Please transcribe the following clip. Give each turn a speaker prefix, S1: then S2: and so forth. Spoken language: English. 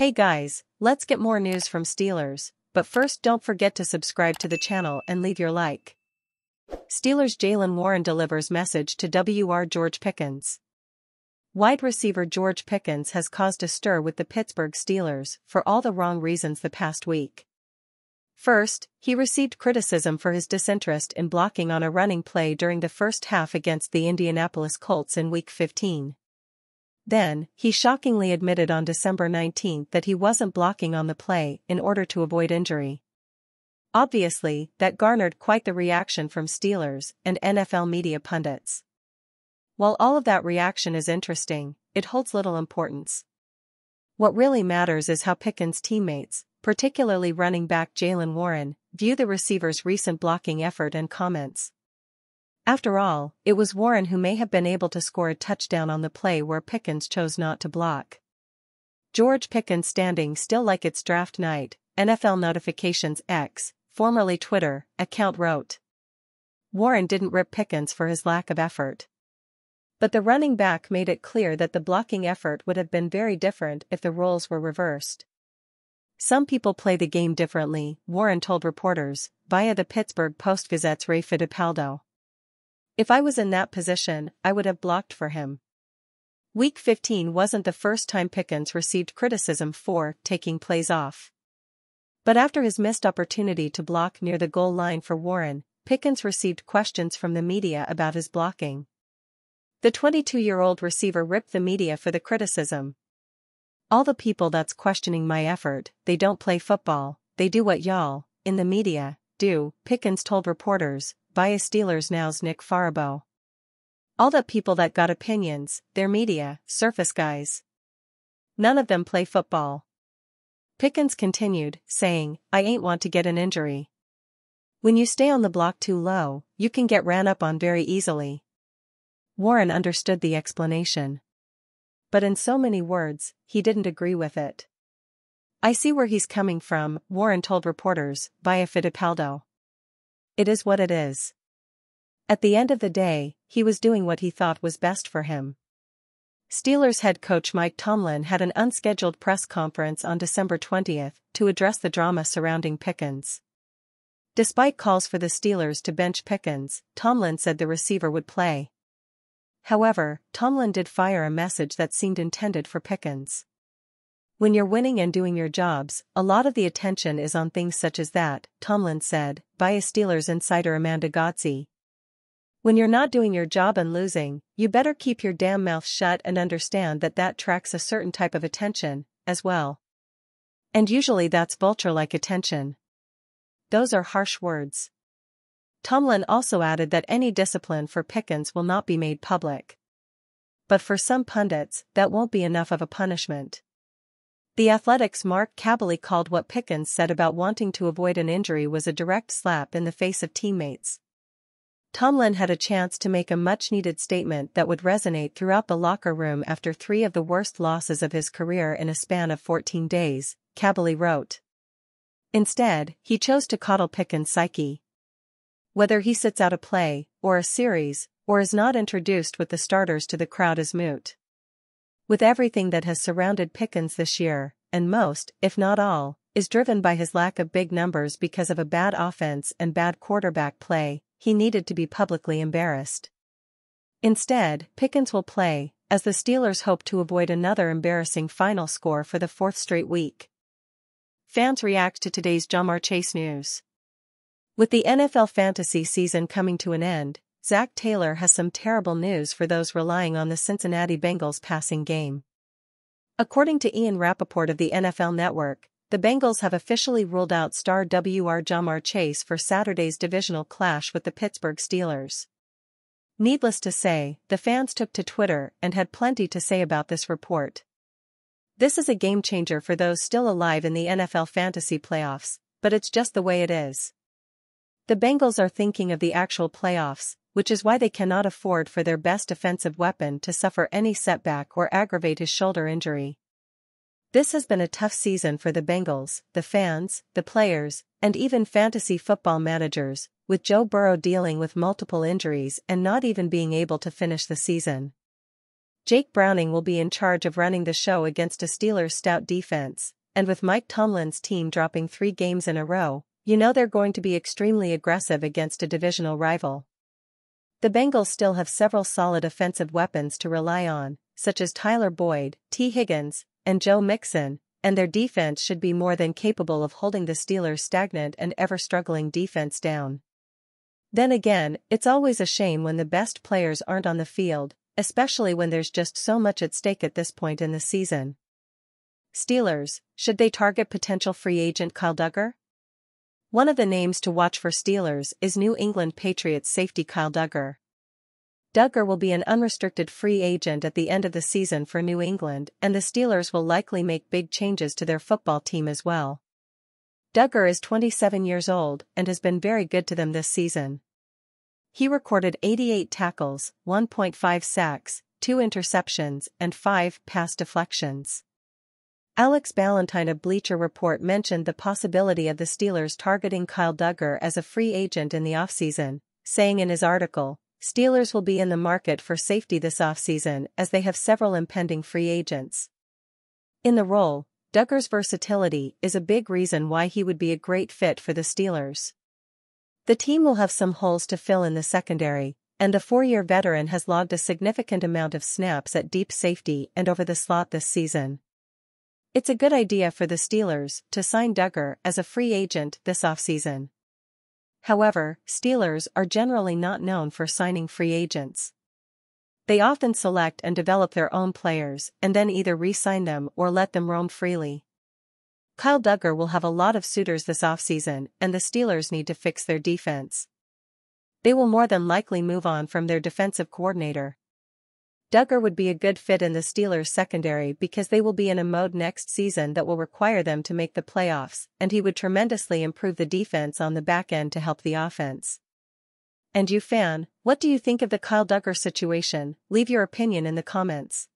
S1: Hey guys, let's get more news from Steelers, but first don't forget to subscribe to the channel and leave your like. Steelers Jaylen Warren delivers message to WR George Pickens. Wide receiver George Pickens has caused a stir with the Pittsburgh Steelers for all the wrong reasons the past week. First, he received criticism for his disinterest in blocking on a running play during the first half against the Indianapolis Colts in Week 15. Then, he shockingly admitted on December 19 that he wasn't blocking on the play in order to avoid injury. Obviously, that garnered quite the reaction from Steelers and NFL media pundits. While all of that reaction is interesting, it holds little importance. What really matters is how Pickens' teammates, particularly running back Jaylen Warren, view the receiver's recent blocking effort and comments. After all, it was Warren who may have been able to score a touchdown on the play where Pickens chose not to block. George Pickens standing still like it's draft night, NFL Notifications X, formerly Twitter, account wrote. Warren didn't rip Pickens for his lack of effort. But the running back made it clear that the blocking effort would have been very different if the roles were reversed. Some people play the game differently, Warren told reporters, via the Pittsburgh Post-Gazette's Ray Fittipaldo. If I was in that position, I would have blocked for him. Week 15 wasn't the first time Pickens received criticism for taking plays off. But after his missed opportunity to block near the goal line for Warren, Pickens received questions from the media about his blocking. The 22-year-old receiver ripped the media for the criticism. All the people that's questioning my effort, they don't play football, they do what y'all, in the media, do, Pickens told reporters, via Steelers Now's Nick Farabaugh. All the people that got opinions, they're media, surface guys. None of them play football. Pickens continued, saying, I ain't want to get an injury. When you stay on the block too low, you can get ran up on very easily. Warren understood the explanation. But in so many words, he didn't agree with it. I see where he's coming from, Warren told reporters, via Fittipaldo. It is what it is. At the end of the day, he was doing what he thought was best for him. Steelers head coach Mike Tomlin had an unscheduled press conference on December 20 to address the drama surrounding Pickens. Despite calls for the Steelers to bench Pickens, Tomlin said the receiver would play. However, Tomlin did fire a message that seemed intended for Pickens. When you're winning and doing your jobs, a lot of the attention is on things such as that, Tomlin said, via Steelers insider Amanda Gotze. When you're not doing your job and losing, you better keep your damn mouth shut and understand that that attracts a certain type of attention, as well. And usually that's vulture-like attention. Those are harsh words. Tomlin also added that any discipline for Pickens will not be made public. But for some pundits, that won't be enough of a punishment. The Athletic's Mark Kaboly called what Pickens said about wanting to avoid an injury was a direct slap in the face of teammates. Tomlin had a chance to make a much-needed statement that would resonate throughout the locker room after 3 of the worst losses of his career in a span of 14 days, Kaboly wrote. Instead, he chose to coddle Pickens' psyche. Whether he sits out a play, or a series, or is not introduced with the starters to the crowd is moot. With everything that has surrounded Pickens this year, and most, if not all, is driven by his lack of big numbers because of a bad offense and bad quarterback play, he needed to be publicly embarrassed. Instead, Pickens will play, as the Steelers hope to avoid another embarrassing final score for the 4th straight week. Fans react to today's Jamar Chase news. With the NFL fantasy season coming to an end, Zach Taylor has some terrible news for those relying on the Cincinnati Bengals passing game. According to Ian Rappaport of the NFL Network, the Bengals have officially ruled out star WR Jamar Chase for Saturday's divisional clash with the Pittsburgh Steelers. Needless to say, the fans took to Twitter and had plenty to say about this report. This is a game-changer for those still alive in the NFL fantasy playoffs, but it's just the way it is. The Bengals are thinking of the actual playoffs, which is why they cannot afford for their best offensive weapon to suffer any setback or aggravate his shoulder injury. This has been a tough season for the Bengals, the fans, the players, and even fantasy football managers, with Joe Burrow dealing with multiple injuries and not even being able to finish the season. Jake Browning will be in charge of running the show against a Steelers' stout defense, and with Mike Tomlin's team dropping 3 games in a row, you know they're going to be extremely aggressive against a divisional rival. The Bengals still have several solid offensive weapons to rely on, such as Tyler Boyd, T. Higgins, and Joe Mixon, and their defense should be more than capable of holding the Steelers' stagnant and ever-struggling defense down. Then again, it's always a shame when the best players aren't on the field, especially when there's just so much at stake at this point in the season. Steelers, should they target potential free agent Kyle Dugger? One of the names to watch for Steelers is New England Patriots safety Kyle Dugger. Dugger will be an unrestricted free agent at the end of the season for New England, and the Steelers will likely make big changes to their football team as well. Dugger is 27 years old and has been very good to them this season. He recorded 88 tackles, 1.5 sacks, 2 interceptions, and 5 pass deflections. Alex Ballentine of Bleacher Report mentioned the possibility of the Steelers targeting Kyle Dugger as a free agent in the offseason, saying in his article, "Steelers will be in the market for safety this offseason as they have several impending free agents." In the role, Dugger's versatility is a big reason why he would be a great fit for the Steelers. The team will have some holes to fill in the secondary, and the 4-year veteran has logged a significant amount of snaps at deep safety and over the slot this season. It's a good idea for the Steelers to sign Dugger as a free agent this offseason. However, Steelers are generally not known for signing free agents. They often select and develop their own players and then either re-sign them or let them roam freely. Kyle Dugger will have a lot of suitors this offseason, and the Steelers need to fix their defense. They will more than likely move on from their defensive coordinator. Dugger would be a good fit in the Steelers' secondary because they will be in a mode next season that will require them to make the playoffs, and he would tremendously improve the defense on the back end to help the offense. And you fan, what do you think of the Kyle Dugger situation? Leave your opinion in the comments.